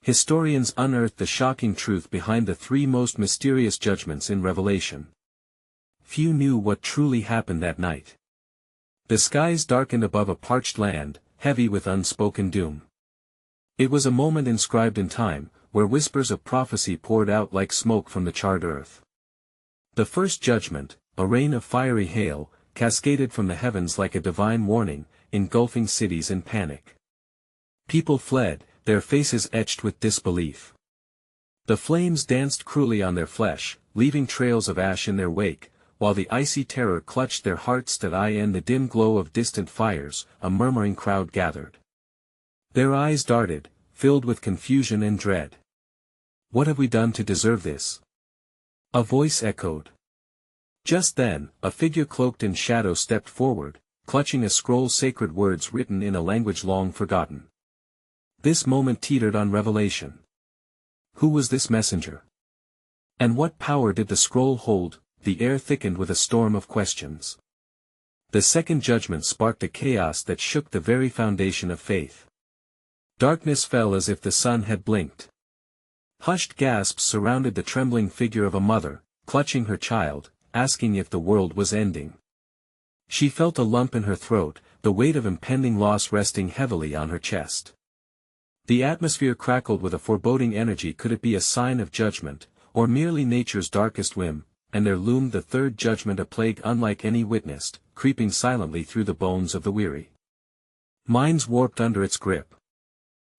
Historians unearthed the shocking truth behind the three most mysterious judgments in Revelation. Few knew what truly happened that night. The skies darkened above a parched land, heavy with unspoken doom. It was a moment inscribed in time, where whispers of prophecy poured out like smoke from the charred earth. The first judgment, a rain of fiery hail, cascaded from the heavens like a divine warning, engulfing cities in panic. People fled, their faces etched with disbelief. The flames danced cruelly on their flesh, leaving trails of ash in their wake, while the icy terror clutched their hearts. In the dim glow of distant fires, a murmuring crowd gathered. Their eyes darted, filled with confusion and dread. "What have we done to deserve this?" a voice echoed. Just then, a figure cloaked in shadow stepped forward, clutching a scroll, sacred words written in a language long forgotten. This moment teetered on revelation. Who was this messenger? And what power did the scroll hold? The air thickened with a storm of questions. The second judgment sparked a chaos that shook the very foundation of faith. Darkness fell as if the sun had blinked. Hushed gasps surrounded the trembling figure of a mother, clutching her child, asking if the world was ending. She felt a lump in her throat, the weight of impending loss resting heavily on her chest. The atmosphere crackled with a foreboding energy. Could it be a sign of judgment, or merely nature's darkest whim? And there loomed the third judgment, a plague unlike any witnessed, creeping silently through the bones of the weary. Minds warped under its grip.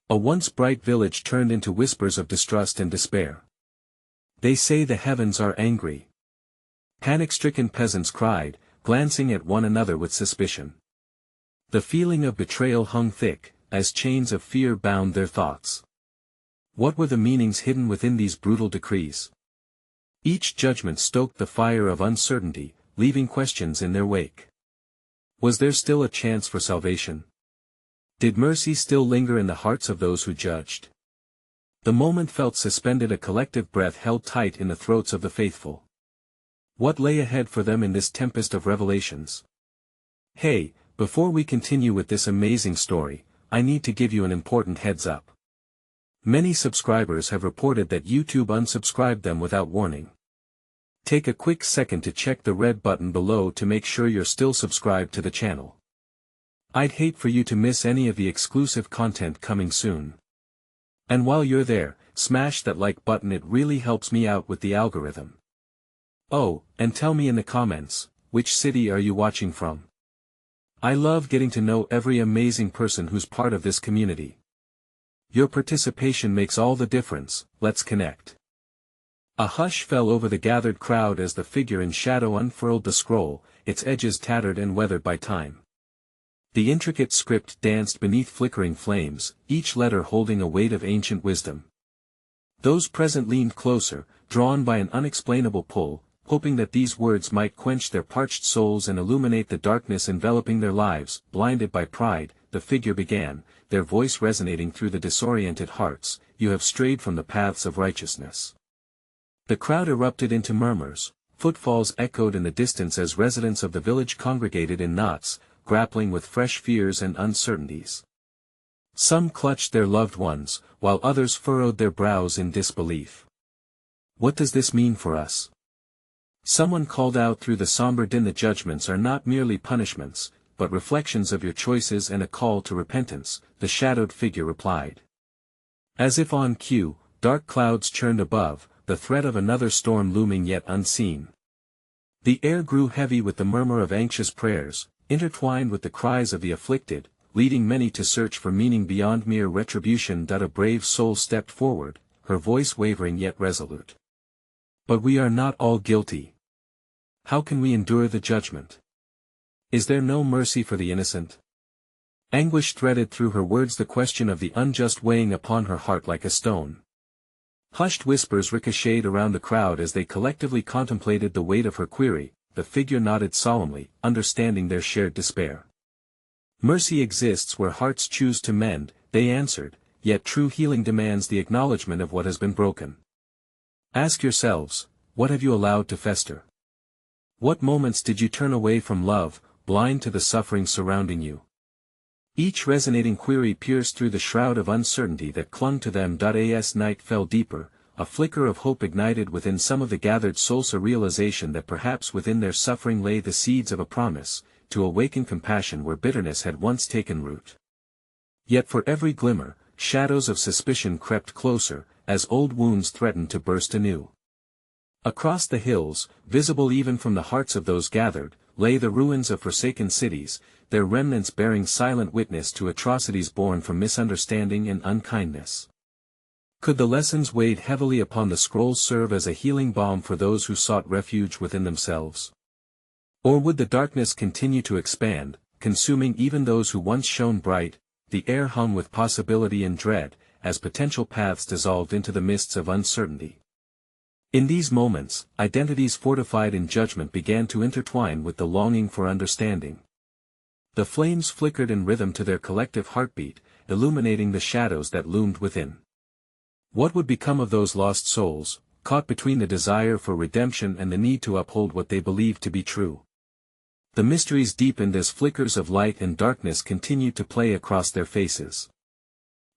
A once bright village turned into whispers of distrust and despair. "They say the heavens are angry," panic-stricken peasants cried, glancing at one another with suspicion. The feeling of betrayal hung thick, as chains of fear bound their thoughts. What were the meanings hidden within these brutal decrees? Each judgment stoked the fire of uncertainty, leaving questions in their wake. Was there still a chance for salvation? Did mercy still linger in the hearts of those who judged? The moment felt suspended, a collective breath held tight in the throats of the faithful. What lay ahead for them in this tempest of revelations? Hey, before we continue with this amazing story, I need to give you an important heads up. Many subscribers have reported that YouTube unsubscribed them without warning. Take a quick second to check the red button below to make sure you're still subscribed to the channel. I'd hate for you to miss any of the exclusive content coming soon. And while you're there, smash that like button, it really helps me out with the algorithm. Oh, and tell me in the comments, which city are you watching from? I love getting to know every amazing person who's part of this community. Your participation makes all the difference. Let's connect. A hush fell over the gathered crowd as the figure in shadow unfurled the scroll, its edges tattered and weathered by time. The intricate script danced beneath flickering flames, each letter holding a weight of ancient wisdom. Those present leaned closer, drawn by an unexplainable pull, hoping that these words might quench their parched souls and illuminate the darkness enveloping their lives. Blinded by pride, the figure began, their voice resonating through the disoriented hearts, "You have strayed from the paths of righteousness." The crowd erupted into murmurs, footfalls echoed in the distance as residents of the village congregated in knots, grappling with fresh fears and uncertainties. Some clutched their loved ones, while others furrowed their brows in disbelief. What does this mean for us? Someone called out through the somber din. The judgments are not merely punishments, but reflections of your choices and a call to repentance, the shadowed figure replied. As if on cue, dark clouds churned above, the threat of another storm looming yet unseen. The air grew heavy with the murmur of anxious prayers, intertwined with the cries of the afflicted, leading many to search for meaning beyond mere retribution. A brave soul stepped forward, her voice wavering yet resolute. But we are not all guilty. How can we endure the judgment? Is there no mercy for the innocent? Anguish threaded through her words, the question of the unjust weighing upon her heart like a stone. Hushed whispers ricocheted around the crowd as they collectively contemplated the weight of her query. The figure nodded solemnly, understanding their shared despair. Mercy exists where hearts choose to mend, they answered, yet true healing demands the acknowledgement of what has been broken. Ask yourselves, what have you allowed to fester? What moments did you turn away from love, blind to the suffering surrounding you? Each resonating query pierced through the shroud of uncertainty that clung to them. As night fell deeper, a flicker of hope ignited within some of the gathered souls, a realization that perhaps within their suffering lay the seeds of a promise, to awaken compassion where bitterness had once taken root. Yet for every glimmer, shadows of suspicion crept closer, as old wounds threatened to burst anew. Across the hills, visible even from the hearts of those gathered, lay the ruins of forsaken cities, their remnants bearing silent witness to atrocities born from misunderstanding and unkindness. Could the lessons weighed heavily upon the scrolls serve as a healing balm for those who sought refuge within themselves? Or would the darkness continue to expand, consuming even those who once shone bright? The air hung with possibility and dread, as potential paths dissolved into the mists of uncertainty. In these moments, identities fortified in judgment began to intertwine with the longing for understanding. The flames flickered in rhythm to their collective heartbeat, illuminating the shadows that loomed within. What would become of those lost souls, caught between the desire for redemption and the need to uphold what they believed to be true? The mysteries deepened as flickers of light and darkness continued to play across their faces.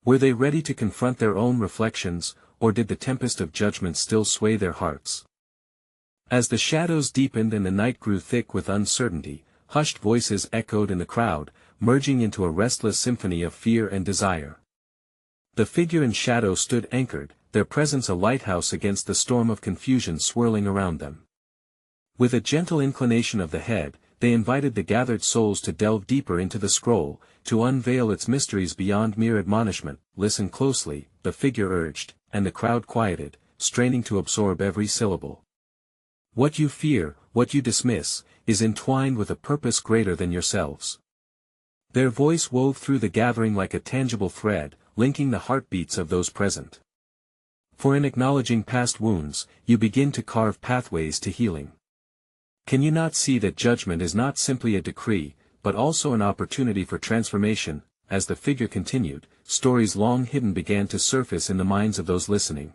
Were they ready to confront their own reflections, or did the tempest of judgment still sway their hearts? As the shadows deepened and the night grew thick with uncertainty, hushed voices echoed in the crowd, merging into a restless symphony of fear and desire. The figure in shadow stood anchored, their presence a lighthouse against the storm of confusion swirling around them. With a gentle inclination of the head, they invited the gathered souls to delve deeper into the scroll, to unveil its mysteries beyond mere admonishment. Listen closely, the figure urged, and the crowd quieted, straining to absorb every syllable. What you fear, what you dismiss, is entwined with a purpose greater than yourselves. Their voice wove through the gathering like a tangible thread, linking the heartbeats of those present. For in acknowledging past wounds, you begin to carve pathways to healing. Can you not see that judgment is not simply a decree, but also an opportunity for transformation? As the figure continued, stories long hidden began to surface in the minds of those listening.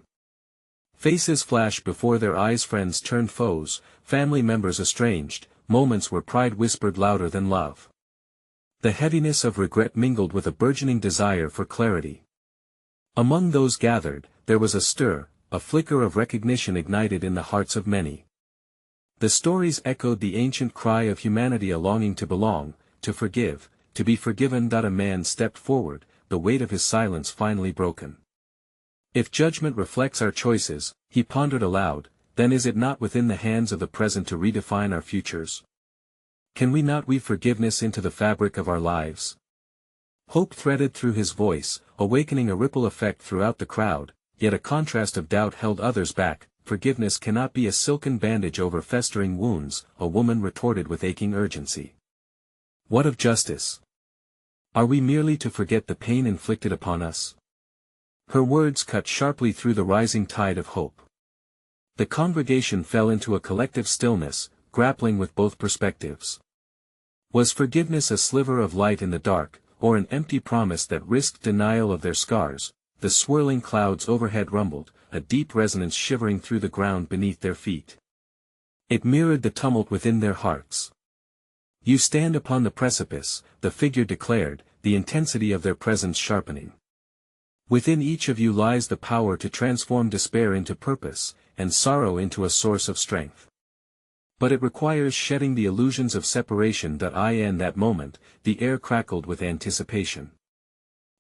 Faces flashed before their eyes, friends turned foes, family members estranged, moments where pride whispered louder than love. The heaviness of regret mingled with a burgeoning desire for clarity. Among those gathered, there was a stir, a flicker of recognition ignited in the hearts of many. The stories echoed the ancient cry of humanity, a longing to belong, to forgive, to be forgiven. A man stepped forward, the weight of his silence finally broken. If judgment reflects our choices, he pondered aloud, then is it not within the hands of the present to redefine our futures? Can we not weave forgiveness into the fabric of our lives? Hope threaded through his voice, awakening a ripple effect throughout the crowd, yet a contrast of doubt held others back. Forgiveness cannot be a silken bandage over festering wounds, a woman retorted with aching urgency. What of justice? Are we merely to forget the pain inflicted upon us? Her words cut sharply through the rising tide of hope. The congregation fell into a collective stillness, grappling with both perspectives. Was forgiveness a sliver of light in the dark, or an empty promise that risked denial of their scars? The swirling clouds overhead rumbled, a deep resonance shivering through the ground beneath their feet. It mirrored the tumult within their hearts. You stand upon the precipice, the figure declared, the intensity of their presence sharpening. Within each of you lies the power to transform despair into purpose, and sorrow into a source of strength. But it requires shedding the illusions of separation. In that moment, the air crackled with anticipation.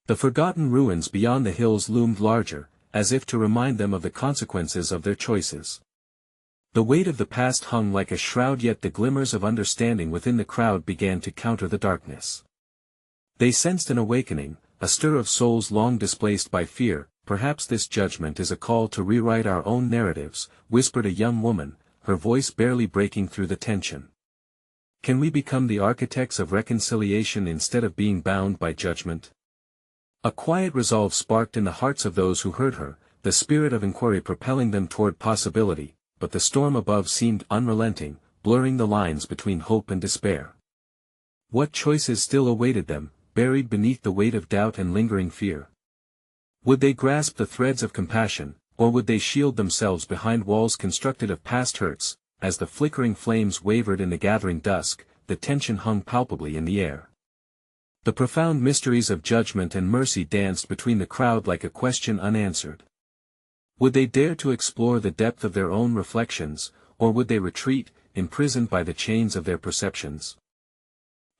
The forgotten ruins beyond the hills loomed larger, as if to remind them of the consequences of their choices. The weight of the past hung like a shroud, yet the glimmers of understanding within the crowd began to counter the darkness. They sensed an awakening, a stir of souls long displaced by fear. Perhaps this judgment is a call to rewrite our own narratives, whispered a young woman, her voice barely breaking through the tension. Can we become the architects of reconciliation instead of being bound by judgment? A quiet resolve sparked in the hearts of those who heard her, the spirit of inquiry propelling them toward possibility, but the storm above seemed unrelenting, blurring the lines between hope and despair. What choices still awaited them, buried beneath the weight of doubt and lingering fear? Would they grasp the threads of compassion, or would they shield themselves behind walls constructed of past hurts? As the flickering flames wavered in the gathering dusk, the tension hung palpably in the air. The profound mysteries of judgment and mercy danced between the crowd like a question unanswered. Would they dare to explore the depth of their own reflections, or would they retreat, imprisoned by the chains of their perceptions?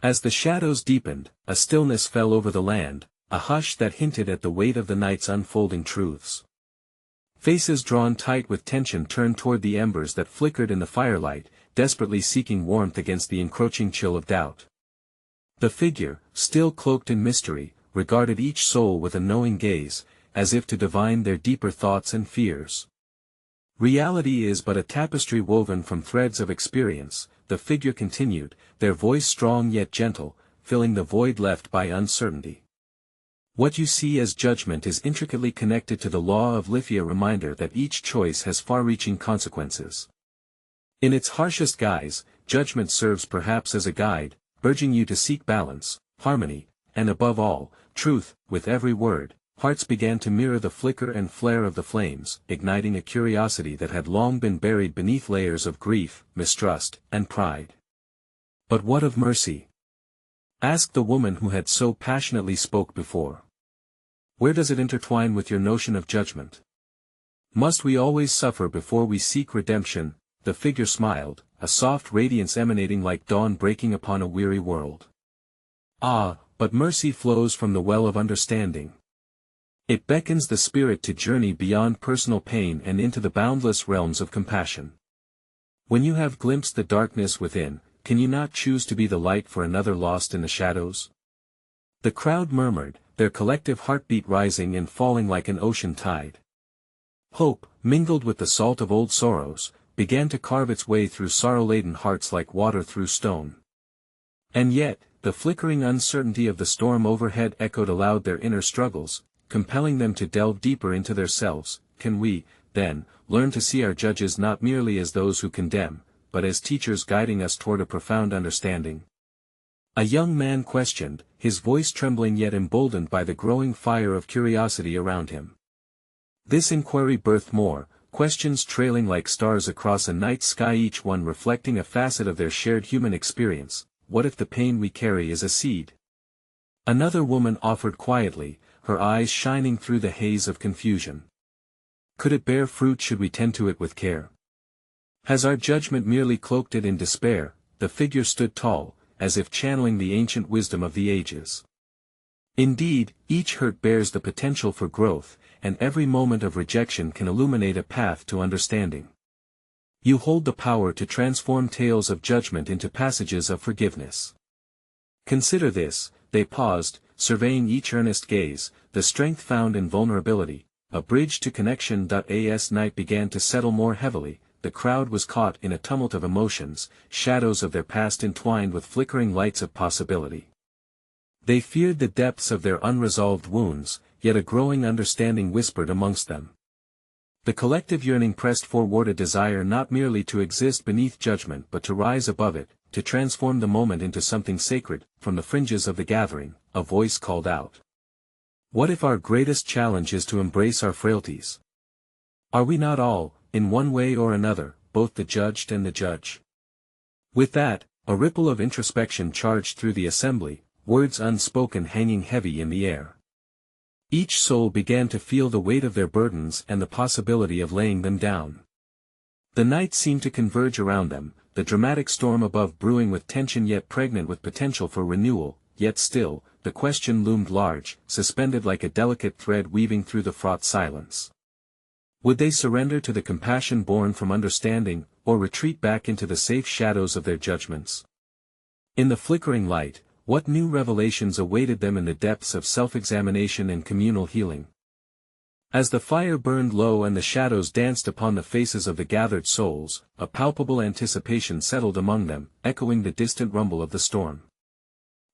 As the shadows deepened, a stillness fell over the land, a hush that hinted at the weight of the night's unfolding truths. Faces drawn tight with tension turned toward the embers that flickered in the firelight, desperately seeking warmth against the encroaching chill of doubt. The figure, still cloaked in mystery, regarded each soul with a knowing gaze, as if to divine their deeper thoughts and fears. Reality is but a tapestry woven from threads of experience, the figure continued, their voice strong yet gentle, filling the void left by uncertainty. What you see as judgment is intricately connected to the law of life, a reminder that each choice has far-reaching consequences. In its harshest guise, judgment serves perhaps as a guide, urging you to seek balance, harmony, and above all, truth. With every word, hearts began to mirror the flicker and flare of the flames, igniting a curiosity that had long been buried beneath layers of grief, mistrust, and pride. But what of mercy? Asked the woman who had so passionately spoke before. Where does it intertwine with your notion of judgment? Must we always suffer before we seek redemption? The figure smiled, a soft radiance emanating like dawn breaking upon a weary world. Ah, but mercy flows from the well of understanding. It beckons the spirit to journey beyond personal pain and into the boundless realms of compassion. When you have glimpsed the darkness within, can you not choose to be the light for another lost in the shadows? The crowd murmured, their collective heartbeat rising and falling like an ocean tide. Hope, mingled with the salt of old sorrows, began to carve its way through sorrow-laden hearts like water through stone. And yet, the flickering uncertainty of the storm overhead echoed aloud their inner struggles, compelling them to delve deeper into themselves. Can we, then, learn to see our judges not merely as those who condemn, but as teachers guiding us toward a profound understanding? A young man questioned, his voice trembling yet emboldened by the growing fire of curiosity around him. This inquiry birthed more questions, trailing like stars across a night sky, each one reflecting a facet of their shared human experience. What if the pain we carry is a seed? Another woman offered quietly, her eyes shining through the haze of confusion. Could it bear fruit should we tend to it with care? Has our judgment merely cloaked it in despair? The figure stood tall, as if channeling the ancient wisdom of the ages. Indeed, each hurt bears the potential for growth, and every moment of rejection can illuminate a path to understanding. You hold the power to transform tales of judgment into passages of forgiveness. Consider this. They paused, surveying each earnest gaze, the strength found in vulnerability, a bridge to connection. As night began to settle more heavily, the crowd was caught in a tumult of emotions, shadows of their past entwined with flickering lights of possibility. They feared the depths of their unresolved wounds, yet a growing understanding whispered amongst them. The collective yearning pressed forward, a desire not merely to exist beneath judgment but to rise above it, to transform the moment into something sacred. From the fringes of the gathering, a voice called out. What if our greatest challenge is to embrace our frailties? Are we not all, in one way or another, both the judged and the judge? With that, a ripple of introspection charged through the assembly, words unspoken hanging heavy in the air. Each soul began to feel the weight of their burdens and the possibility of laying them down. The night seemed to converge around them, the dramatic storm above brewing with tension yet pregnant with potential for renewal. Yet still, the question loomed large, suspended like a delicate thread weaving through the fraught silence. Would they surrender to the compassion born from understanding, or retreat back into the safe shadows of their judgments? In the flickering light, what new revelations awaited them in the depths of self-examination and communal healing? As the fire burned low and the shadows danced upon the faces of the gathered souls, a palpable anticipation settled among them, echoing the distant rumble of the storm.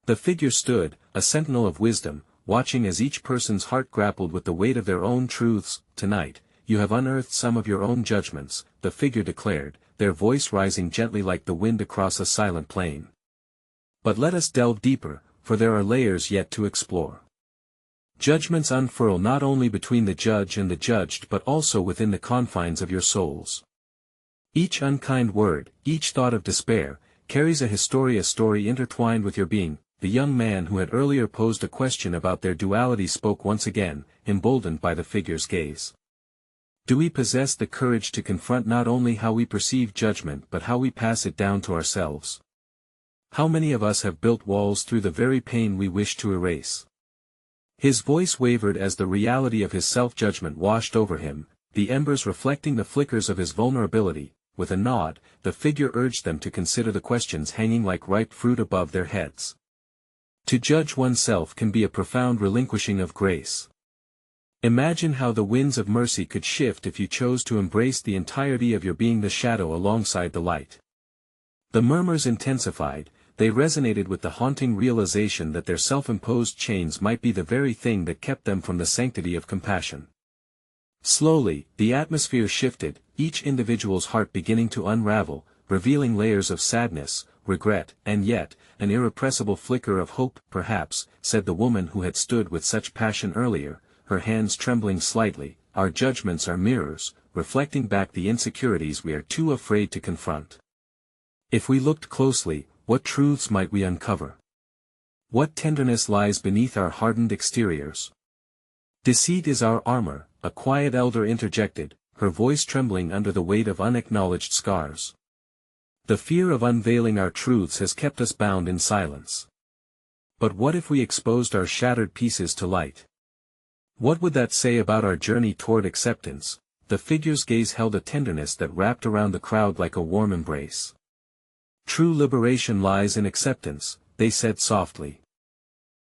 The figure stood, a sentinel of wisdom, watching as each person's heart grappled with the weight of their own truths. Tonight, you have unearthed some of your own judgments, the figure declared, their voice rising gently like the wind across a silent plain. But let us delve deeper, for there are layers yet to explore. Judgments unfurl not only between the judge and the judged but also within the confines of your souls. Each unkind word, each thought of despair, carries a story intertwined with your being. the young man who had earlier posed a question about their duality spoke once again, emboldened by the figure's gaze. Do we possess the courage to confront not only how we perceive judgment but how we pass it down to ourselves? How many of us have built walls through the very pain we wish to erase? His voice wavered as the reality of his self-judgment washed over him, the embers reflecting the flickers of his vulnerability. With a nod, the figure urged them to consider the questions hanging like ripe fruit above their heads. To judge oneself can be a profound relinquishing of grace. Imagine how the winds of mercy could shift if you chose to embrace the entirety of your being the shadow alongside the light. The murmurs intensified, they resonated with the haunting realization that their self-imposed chains might be the very thing that kept them from the sanctity of compassion. Slowly, the atmosphere shifted, each individual's heart beginning to unravel, revealing layers of sadness, regret, and yet, an irrepressible flicker of hope. Perhaps, said the woman who had stood with such passion earlier, her hands trembling slightly, our judgments are mirrors, reflecting back the insecurities we are too afraid to confront. If we looked closely, what truths might we uncover? What tenderness lies beneath our hardened exteriors? Deceit is our armor, a quiet elder interjected, her voice trembling under the weight of unacknowledged scars. The fear of unveiling our truths has kept us bound in silence. But what if we exposed our shattered pieces to light? What would that say about our journey toward acceptance? The figure's gaze held a tenderness that wrapped around the crowd like a warm embrace. True liberation lies in acceptance, they said softly.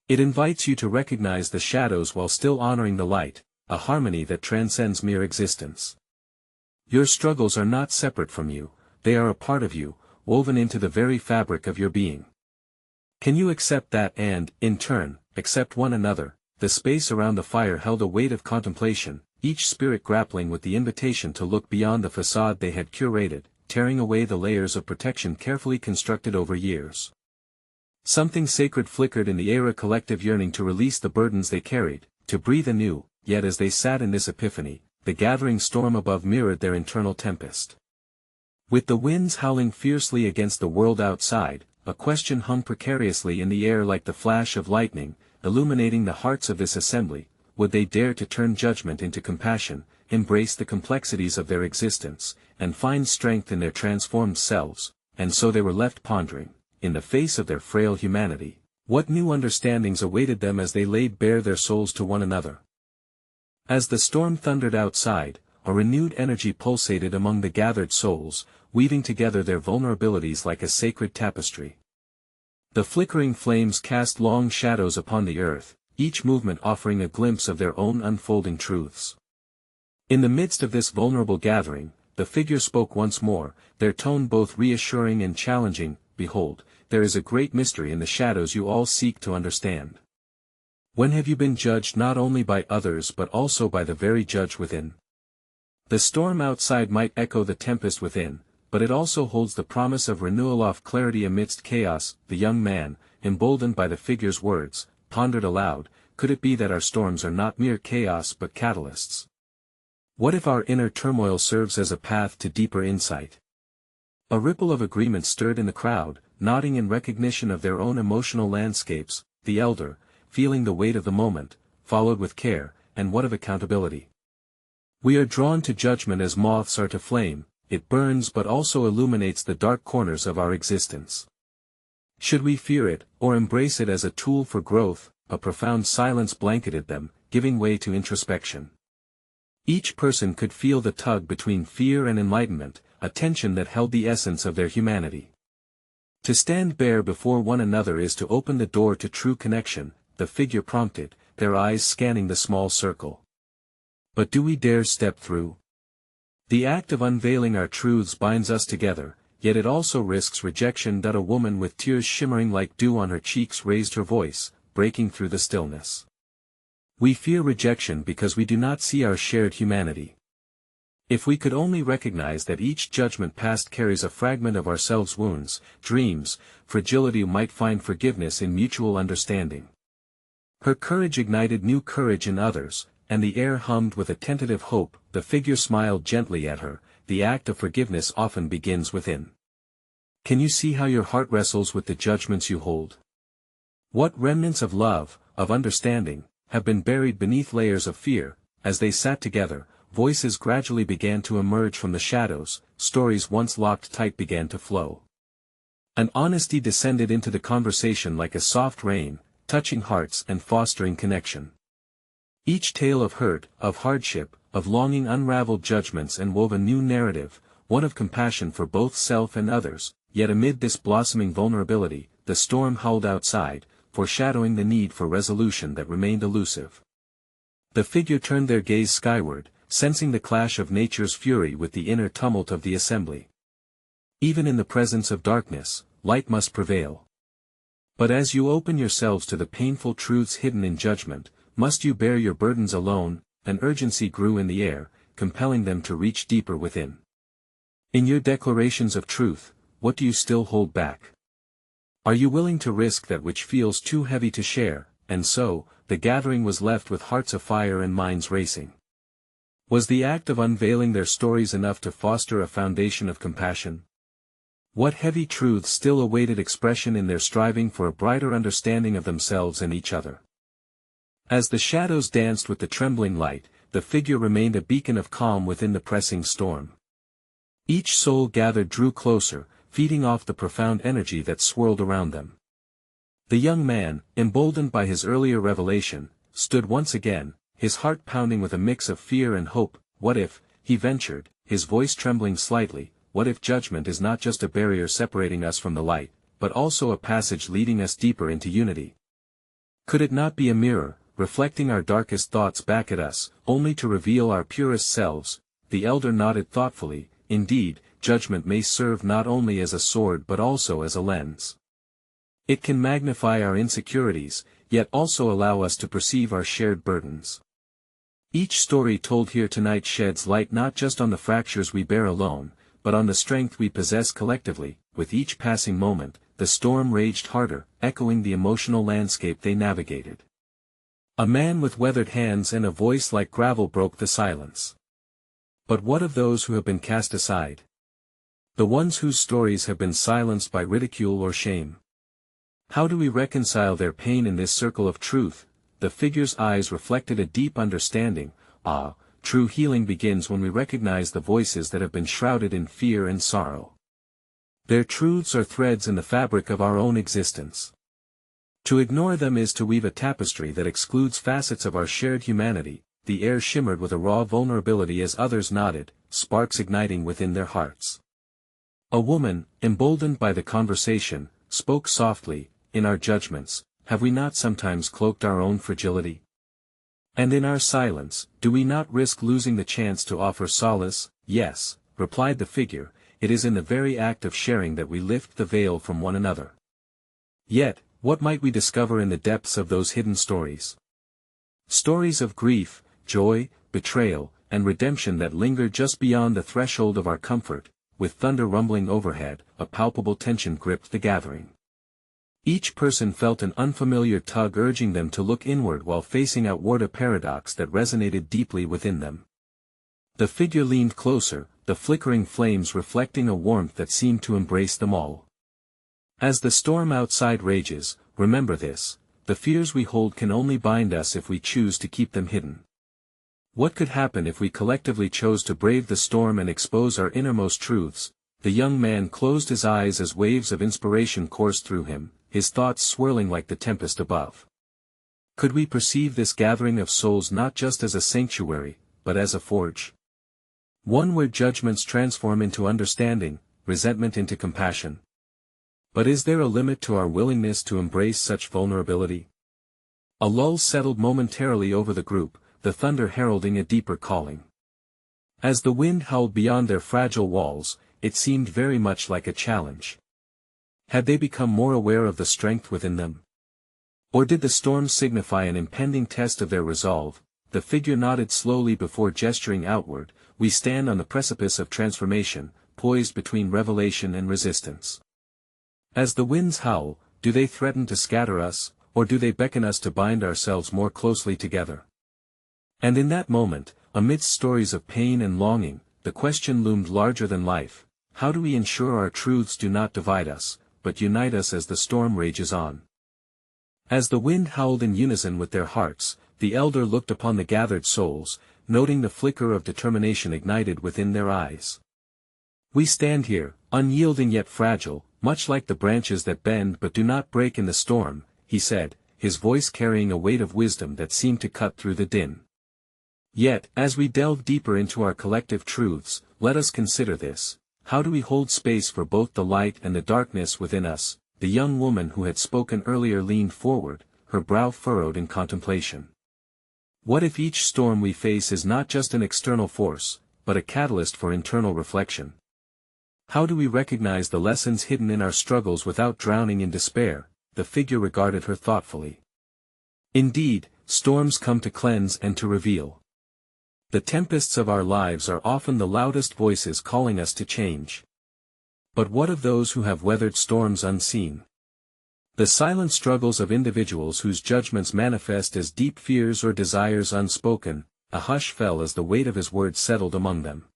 It invites you to recognize the shadows while still honoring the light, a harmony that transcends mere existence. Your struggles are not separate from you, they are a part of you, woven into the very fabric of your being. Can you accept that and, in turn, accept one another? The space around the fire held a weight of contemplation, each spirit grappling with the invitation to look beyond the facade they had curated, tearing away the layers of protection carefully constructed over years. Something sacred flickered in the air, a collective yearning to release the burdens they carried, to breathe anew. Yet as they sat in this epiphany, the gathering storm above mirrored their internal tempest. With the winds howling fiercely against the world outside, a question hung precariously in the air like the flash of lightning, illuminating the hearts of this assembly. Would they dare to turn judgment into compassion, embrace the complexities of their existence, and find strength in their transformed selves? And so they were left pondering, in the face of their frail humanity, what new understandings awaited them as they laid bare their souls to one another. As the storm thundered outside, a renewed energy pulsated among the gathered souls, weaving together their vulnerabilities like a sacred tapestry. The flickering flames cast long shadows upon the earth, each movement offering a glimpse of their own unfolding truths. In the midst of this vulnerable gathering, the figure spoke once more, their tone both reassuring and challenging. Behold, there is a great mystery in the shadows you all seek to understand. When have you been judged not only by others but also by the very judge within? The storm outside might echo the tempest within, but it also holds the promise of renewal, of clarity amidst chaos. The young man, emboldened by the figure's words, pondered aloud, could it be that our storms are not mere chaos but catalysts? What if our inner turmoil serves as a path to deeper insight? A ripple of agreement stirred in the crowd, nodding in recognition of their own emotional landscapes. The elder, feeling the weight of the moment, followed with care, and what of accountability? We are drawn to judgment as moths are to flame, it burns but also illuminates the dark corners of our existence. Should we fear it, or embrace it as a tool for growth? A profound silence blanketed them, giving way to introspection. Each person could feel the tug between fear and enlightenment, a tension that held the essence of their humanity. To stand bare before one another is to open the door to true connection, the figure prompted, their eyes scanning the small circle. But do we dare step through? The act of unveiling our truths binds us together, yet it also risks rejection. A woman with tears shimmering like dew on her cheeks raised her voice, breaking through the stillness. We fear rejection because we do not see our shared humanity. If we could only recognize that each judgment passed carries a fragment of ourselves, wounds, dreams, fragility, might find forgiveness in mutual understanding. Her courage ignited new courage in others, and the air hummed with a tentative hope. The figure smiled gently at her. The act of forgiveness often begins within. Can you see how your heart wrestles with the judgments you hold? What remnants of love, of understanding, have been buried beneath layers of fear? As they sat together, voices gradually began to emerge from the shadows, stories once locked tight began to flow. An honesty descended into the conversation like a soft rain, touching hearts and fostering connection. Each tale of hurt, of hardship, of longing unraveled judgments and wove a new narrative, one of compassion for both self and others. Yet amid this blossoming vulnerability, the storm howled outside, foreshadowing the need for resolution that remained elusive. The figure turned their gaze skyward, sensing the clash of nature's fury with the inner tumult of the assembly. Even in the presence of darkness, light must prevail. But as you open yourselves to the painful truths hidden in judgment, must you bear your burdens alone? An urgency grew in the air, compelling them to reach deeper within. In your declarations of truth, what do you still hold back? Are you willing to risk that which feels too heavy to share? And so, the gathering was left with hearts afire and minds racing. Was the act of unveiling their stories enough to foster a foundation of compassion? What heavy truths still awaited expression in their striving for a brighter understanding of themselves and each other? As the shadows danced with the trembling light, the figure remained a beacon of calm within the pressing storm. Each soul gathered drew closer, feeding off the profound energy that swirled around them. The young man, emboldened by his earlier revelation, stood once again, his heart pounding with a mix of fear and hope. What if, he ventured, his voice trembling slightly, what if judgment is not just a barrier separating us from the light, but also a passage leading us deeper into unity? Could it not be a mirror, reflecting our darkest thoughts back at us, only to reveal our purest selves? The elder nodded thoughtfully. Indeed, judgment may serve not only as a sword but also as a lens. It can magnify our insecurities, yet also allow us to perceive our shared burdens. Each story told here tonight sheds light not just on the fractures we bear alone, but on the strength we possess collectively. With each passing moment, the storm raged harder, echoing the emotional landscape they navigated. A man with weathered hands and a voice like gravel broke the silence. But what of those who have been cast aside? The ones whose stories have been silenced by ridicule or shame? How do we reconcile their pain in this circle of truth? The figure's eyes reflected a deep understanding. True healing begins when we recognize the voices that have been shrouded in fear and sorrow. Their truths are threads in the fabric of our own existence. To ignore them is to weave a tapestry that excludes facets of our shared humanity. The air shimmered with a raw vulnerability as others nodded, sparks igniting within their hearts. A woman, emboldened by the conversation, spoke softly. In our judgments, have we not sometimes cloaked our own fragility? And in our silence, do we not risk losing the chance to offer solace? Yes, replied the figure, it is in the very act of sharing that we lift the veil from one another. Yet, what might we discover in the depths of those hidden stories? Stories of grief, joy, betrayal, and redemption that linger just beyond the threshold of our comfort. With thunder rumbling overhead, a palpable tension gripped the gathering. Each person felt an unfamiliar tug urging them to look inward while facing outward, a paradox that resonated deeply within them. The figure leaned closer, the flickering flames reflecting a warmth that seemed to embrace them all. As the storm outside rages, remember this: the fears we hold can only bind us if we choose to keep them hidden. What could happen if we collectively chose to brave the storm and expose our innermost truths? The young man closed his eyes as waves of inspiration coursed through him, his thoughts swirling like the tempest above. Could we perceive this gathering of souls not just as a sanctuary, but as a forge? One where judgments transform into understanding, resentment into compassion. But is there a limit to our willingness to embrace such vulnerability? A lull settled momentarily over the group, the thunder heralding a deeper calling. As the wind howled beyond their fragile walls, it seemed very much like a challenge. Had they become more aware of the strength within them? Or did the storm signify an impending test of their resolve? The figure nodded slowly before gesturing outward. We stand on the precipice of transformation, poised between revelation and resistance. As the winds howl, do they threaten to scatter us, or do they beckon us to bind ourselves more closely together? And in that moment, amidst stories of pain and longing, the question loomed larger than life: how do we ensure our truths do not divide us, but unite us as the storm rages on? As the wind howled in unison with their hearts, the elder looked upon the gathered souls, noting the flicker of determination ignited within their eyes. "We stand here, unyielding yet fragile, much like the branches that bend but do not break in the storm," he said, his voice carrying a weight of wisdom that seemed to cut through the din. "Yet, as we delve deeper into our collective truths, let us consider this: how do we hold space for both the light and the darkness within us?" The young woman who had spoken earlier leaned forward, her brow furrowed in contemplation. "What if each storm we face is not just an external force, but a catalyst for internal reflection? How do we recognize the lessons hidden in our struggles without drowning in despair?" The figure regarded her thoughtfully. "Indeed, storms come to cleanse and to reveal. The tempests of our lives are often the loudest voices calling us to change. But what of those who have weathered storms unseen? The silent struggles of individuals whose judgments manifest as deep fears or desires unspoken." A hush fell as the weight of his words settled among them.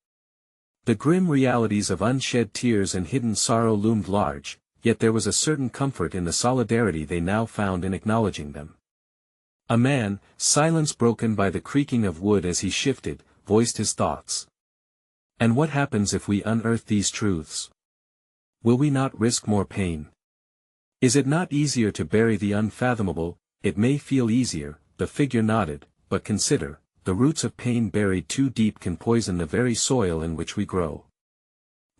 The grim realities of unshed tears and hidden sorrow loomed large, yet there was a certain comfort in the solidarity they now found in acknowledging them. A man, silence broken by the creaking of wood as he shifted, voiced his thoughts. "And what happens if we unearth these truths? Will we not risk more pain? Is it not easier to bury the unfathomable?" "It may feel easier," the figure nodded, "but consider, the roots of pain buried too deep can poison the very soil in which we grow.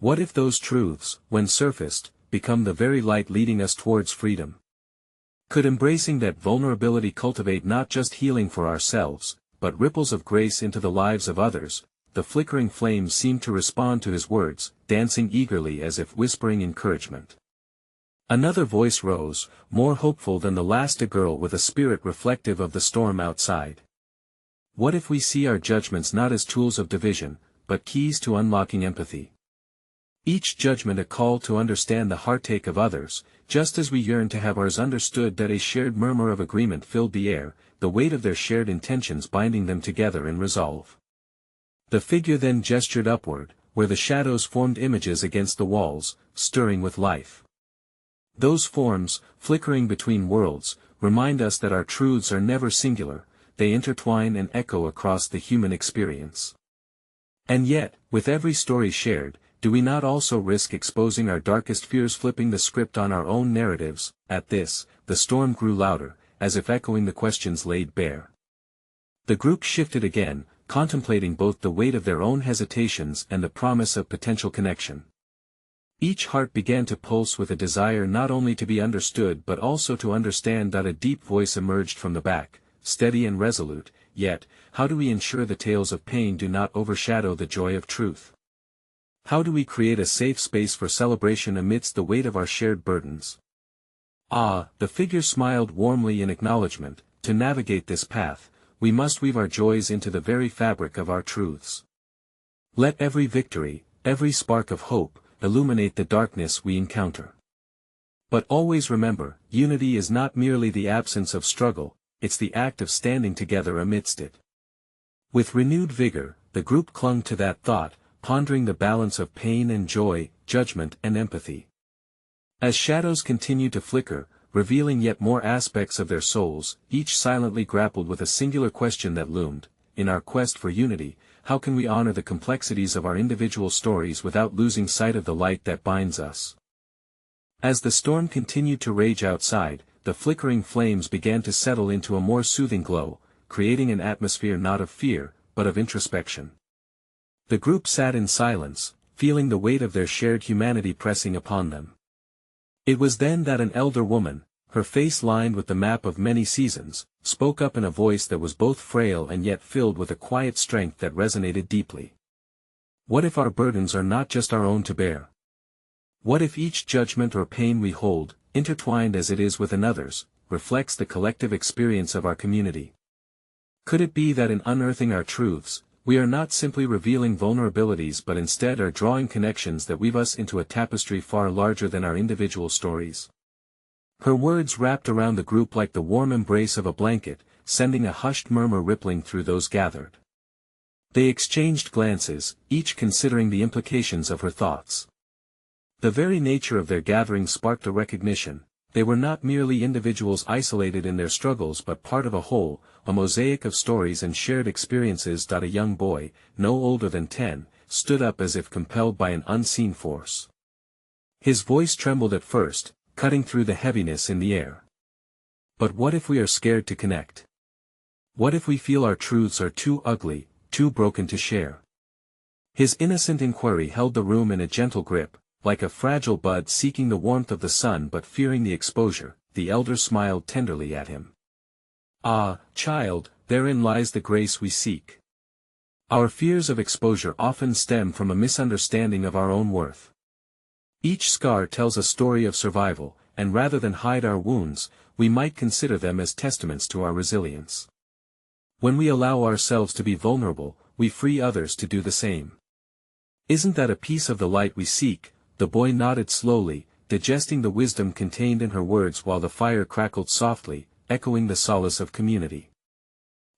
What if those truths, when surfaced, become the very light leading us towards freedom? Could embracing that vulnerability cultivate not just healing for ourselves, but ripples of grace into the lives of others?" The flickering flames seemed to respond to his words, dancing eagerly as if whispering encouragement. Another voice rose, more hopeful than the last, a girl with a spirit reflective of the storm outside. "What if we see our judgments not as tools of division, but keys to unlocking empathy? Each judgment a call to understand the heartache of others, just as we yearn to have ours understood." That a shared murmur of agreement filled the air, the weight of their shared intentions binding them together in resolve. The figure then gestured upward, where the shadows formed images against the walls, stirring with life. "Those forms, flickering between worlds, remind us that our truths are never singular, they intertwine and echo across the human experience. And yet, with every story shared, do we not also risk exposing our darkest fears, flipping the script on our own narratives?" At this, the storm grew louder, as if echoing the questions laid bare. The group shifted again, contemplating both the weight of their own hesitations and the promise of potential connection. Each heart began to pulse with a desire not only to be understood but also to understand. A deep voice emerged from the back, steady and resolute. "Yet, how do we ensure the tales of pain do not overshadow the joy of truth? How do we create a safe space for celebration amidst the weight of our shared burdens?" "Ah," the figure smiled warmly in acknowledgement, "to navigate this path, we must weave our joys into the very fabric of our truths. Let every victory, every spark of hope, illuminate the darkness we encounter. But always remember, unity is not merely the absence of struggle, it's the act of standing together amidst it." With renewed vigor, the group clung to that thought, pondering the balance of pain and joy, judgment and empathy. As shadows continued to flicker, revealing yet more aspects of their souls, each silently grappled with a singular question that loomed: in our quest for unity, how can we honor the complexities of our individual stories without losing sight of the light that binds us? As the storm continued to rage outside, the flickering flames began to settle into a more soothing glow, creating an atmosphere not of fear, but of introspection. The group sat in silence, feeling the weight of their shared humanity pressing upon them. It was then that an elder woman, her face lined with the map of many seasons, spoke up in a voice that was both frail and yet filled with a quiet strength that resonated deeply. "What if our burdens are not just our own to bear? What if each judgment or pain we hold, intertwined as it is with another's, reflects the collective experience of our community? Could it be that in unearthing our truths, we are not simply revealing vulnerabilities but instead are drawing connections that weave us into a tapestry far larger than our individual stories?" Her words wrapped around the group like the warm embrace of a blanket, sending a hushed murmur rippling through those gathered. They exchanged glances, each considering the implications of her thoughts. The very nature of their gathering sparked a recognition: they were not merely individuals isolated in their struggles but part of a whole, a mosaic of stories and shared experiences. A young boy, no older than 10, stood up as if compelled by an unseen force. His voice trembled at first, cutting through the heaviness in the air. But what if we are scared to connect? What if we feel our truths are too ugly, too broken to share? His innocent inquiry held the room in a gentle grip, like a fragile bud seeking the warmth of the sun but fearing the exposure. The elder smiled tenderly at him. "Ah, child, therein lies the grace we seek. Our fears of exposure often stem from a misunderstanding of our own worth. Each scar tells a story of survival, and rather than hide our wounds, we might consider them as testaments to our resilience. When we allow ourselves to be vulnerable, we free others to do the same. Isn't that a piece of the light we seek?" The boy nodded slowly, digesting the wisdom contained in her words while the fire crackled softly, echoing the solace of community.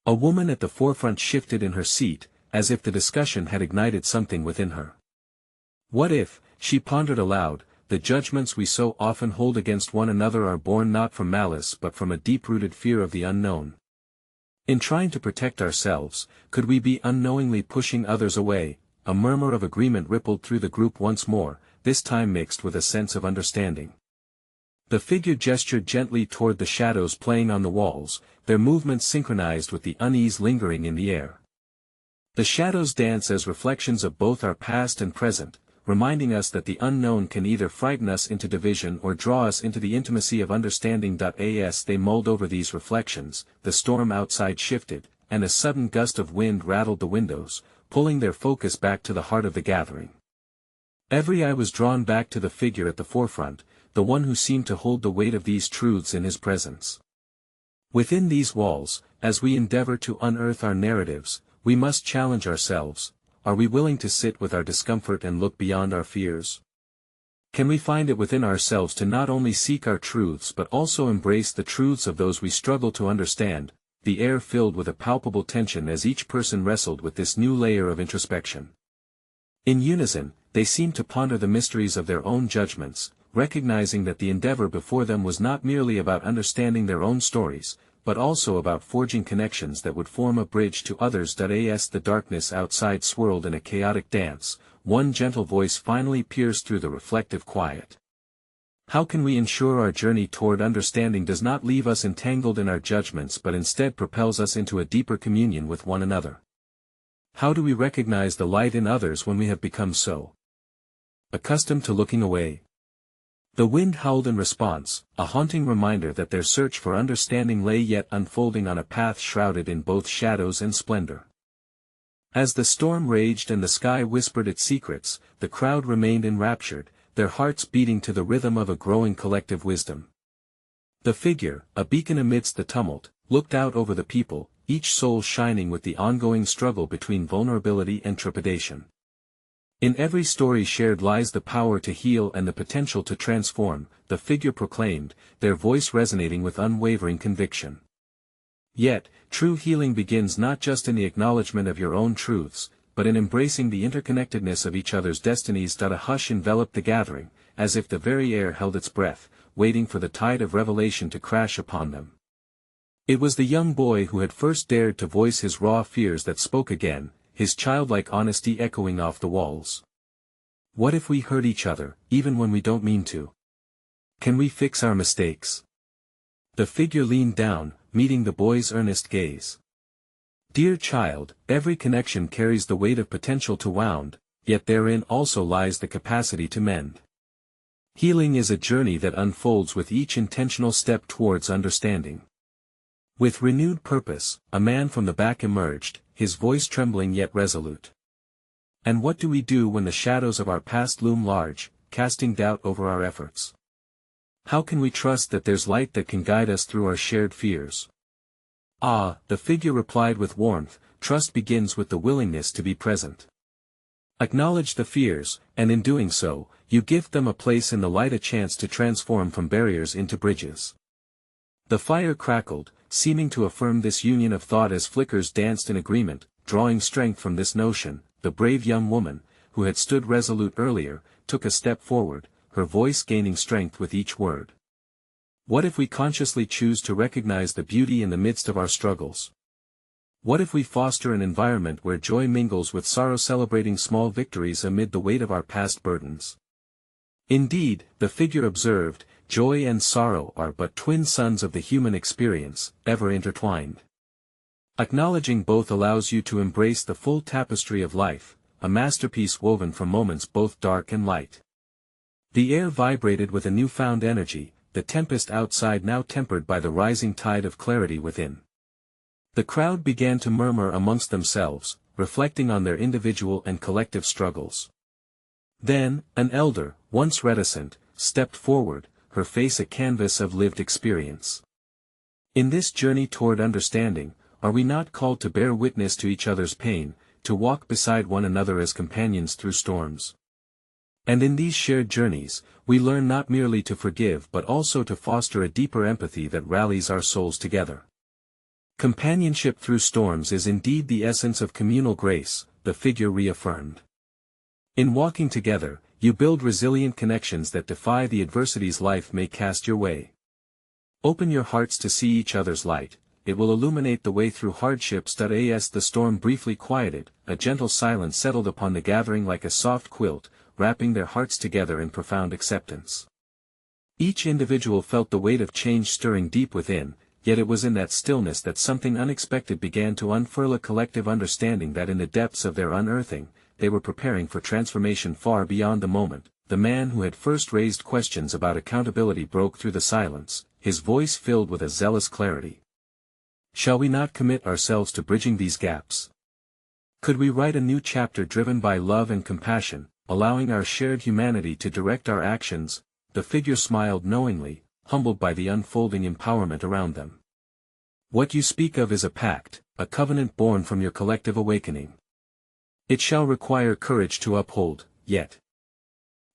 A woman at the forefront shifted in her seat, as if the discussion had ignited something within her. "What if," she pondered aloud, "the judgments we so often hold against one another are born not from malice but from a deep-rooted fear of the unknown? In trying to protect ourselves, could we be unknowingly pushing others away?" A murmur of agreement rippled through the group once more, this time mixed with a sense of understanding. The figure gestured gently toward the shadows playing on the walls, their movements synchronized with the unease lingering in the air. "The shadows dance as reflections of both our past and present, reminding us that the unknown can either frighten us into division or draw us into the intimacy of understanding." As they mulled over these reflections, the storm outside shifted, and a sudden gust of wind rattled the windows, pulling their focus back to the heart of the gathering. Every eye was drawn back to the figure at the forefront, the one who seemed to hold the weight of these truths in his presence. Within these walls, as we endeavor to unearth our narratives, we must challenge ourselves. Are we willing to sit with our discomfort and look beyond our fears? Can we find it within ourselves to not only seek our truths but also embrace the truths of those we struggle to understand? The air filled with a palpable tension as each person wrestled with this new layer of introspection. In unison, they seemed to ponder the mysteries of their own judgments, recognizing that the endeavor before them was not merely about understanding their own stories, but also about forging connections that would form a bridge to others. As the darkness outside swirled in a chaotic dance, one gentle voice finally pierced through the reflective quiet. "How can we ensure our journey toward understanding does not leave us entangled in our judgments but instead propels us into a deeper communion with one another? How do we recognize the light in others when we have become so accustomed to looking away?" The wind howled in response, a haunting reminder that their search for understanding lay yet unfolding on a path shrouded in both shadows and splendor. As the storm raged and the sky whispered its secrets, the crowd remained enraptured, their hearts beating to the rhythm of a growing collective wisdom. The figure, a beacon amidst the tumult, looked out over the people, each soul shining with the ongoing struggle between vulnerability and trepidation. "In every story shared lies the power to heal and the potential to transform," the figure proclaimed, their voice resonating with unwavering conviction. "Yet, true healing begins not just in the acknowledgement of your own truths, but in embracing the interconnectedness of each other's destinies." A hush enveloped the gathering, as if the very air held its breath, waiting for the tide of revelation to crash upon them. It was the young boy who had first dared to voice his raw fears that spoke again, his childlike honesty echoing off the walls. "What if we hurt each other, even when we don't mean to? Can we fix our mistakes?" The figure leaned down, meeting the boy's earnest gaze. "Dear child, every connection carries the weight of potential to wound, yet therein also lies the capacity to mend. Healing is a journey that unfolds with each intentional step towards understanding." With renewed purpose, a man from the back emerged, his voice trembling yet resolute. "And what do we do when the shadows of our past loom large, casting doubt over our efforts? How can we trust that there's light that can guide us through our shared fears?" "Ah," the figure replied with warmth, "trust begins with the willingness to be present. Acknowledge the fears, and in doing so, you give them a place in the light, a chance to transform from barriers into bridges." The fire crackled, seeming to affirm this union of thought as flickers danced in agreement, drawing strength from this notion. The brave young woman, who had stood resolute earlier, took a step forward, her voice gaining strength with each word. What if we consciously choose to recognize the beauty in the midst of our struggles? What if we foster an environment where joy mingles with sorrow, celebrating small victories amid the weight of our past burdens? Indeed, the figure observed, joy and sorrow are but twin sons of the human experience, ever intertwined. Acknowledging both allows you to embrace the full tapestry of life, a masterpiece woven from moments both dark and light. The air vibrated with a newfound energy, the tempest outside now tempered by the rising tide of clarity within. The crowd began to murmur amongst themselves, reflecting on their individual and collective struggles. Then, an elder, once reticent, stepped forward, her face a canvas of lived experience. In this journey toward understanding, are we not called to bear witness to each other's pain, to walk beside one another as companions through storms? And in these shared journeys, we learn not merely to forgive but also to foster a deeper empathy that rallies our souls together. Companionship through storms is indeed the essence of communal grace, the figure reaffirmed. In walking together, you build resilient connections that defy the adversities life may cast your way. Open your hearts to see each other's light, it will illuminate the way through hardships. As the storm briefly quieted, a gentle silence settled upon the gathering like a soft quilt, wrapping their hearts together in profound acceptance. Each individual felt the weight of change stirring deep within, yet it was in that stillness that something unexpected began to unfurl, a collective understanding that in the depths of their unearthing, they were preparing for transformation far beyond the moment. The man who had first raised questions about accountability broke through the silence, his voice filled with a zealous clarity. Shall we not commit ourselves to bridging these gaps? Could we write a new chapter driven by love and compassion, allowing our shared humanity to direct our actions? The figure smiled knowingly, humbled by the unfolding empowerment around them. What you speak of is a pact, a covenant born from your collective awakening. It shall require courage to uphold, yet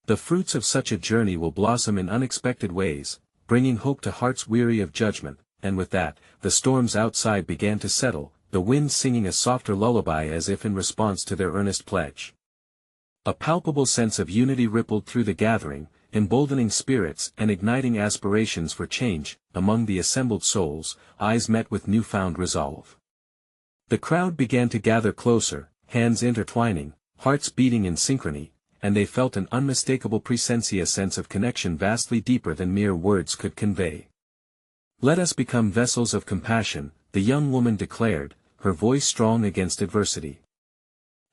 the fruits of such a journey will blossom in unexpected ways, bringing hope to hearts weary of judgment. And with that, the storms outside began to settle, the wind singing a softer lullaby as if in response to their earnest pledge. A palpable sense of unity rippled through the gathering, emboldening spirits and igniting aspirations for change. Among the assembled souls, eyes met with newfound resolve. The crowd began to gather closer, hands intertwining, hearts beating in synchrony, and they felt an unmistakable presence, a sense of connection vastly deeper than mere words could convey. Let us become vessels of compassion, the young woman declared, her voice strong against adversity.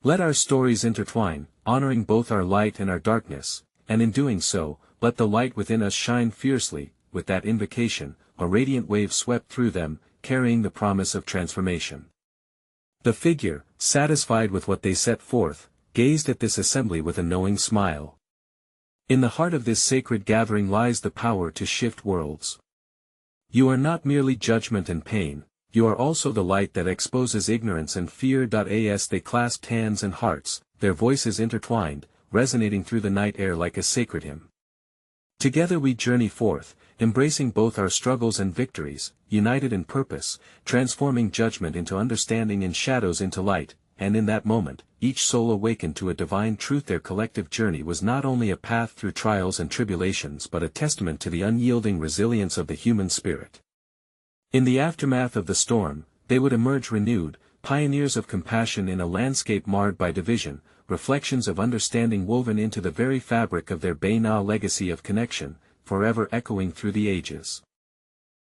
Let our stories intertwine, honoring both our light and our darkness, and in doing so, let the light within us shine fiercely. With that invocation, a radiant wave swept through them, carrying the promise of transformation. The figure, satisfied with what they set forth, gazed at this assembly with a knowing smile. In the heart of this sacred gathering lies the power to shift worlds. You are not merely judgment and pain, you are also the light that exposes ignorance and fear. As they clasped hands and hearts, their voices intertwined, resonating through the night air like a sacred hymn. Together we journey forth, embracing both our struggles and victories, united in purpose, transforming judgment into understanding and shadows into light. And in that moment, each soul awakened to a divine truth. Their collective journey was not only a path through trials and tribulations but a testament to the unyielding resilience of the human spirit. In the aftermath of the storm, they would emerge renewed, pioneers of compassion in a landscape marred by division, reflections of understanding woven into the very fabric of their Bayna legacy of connection, forever echoing through the ages.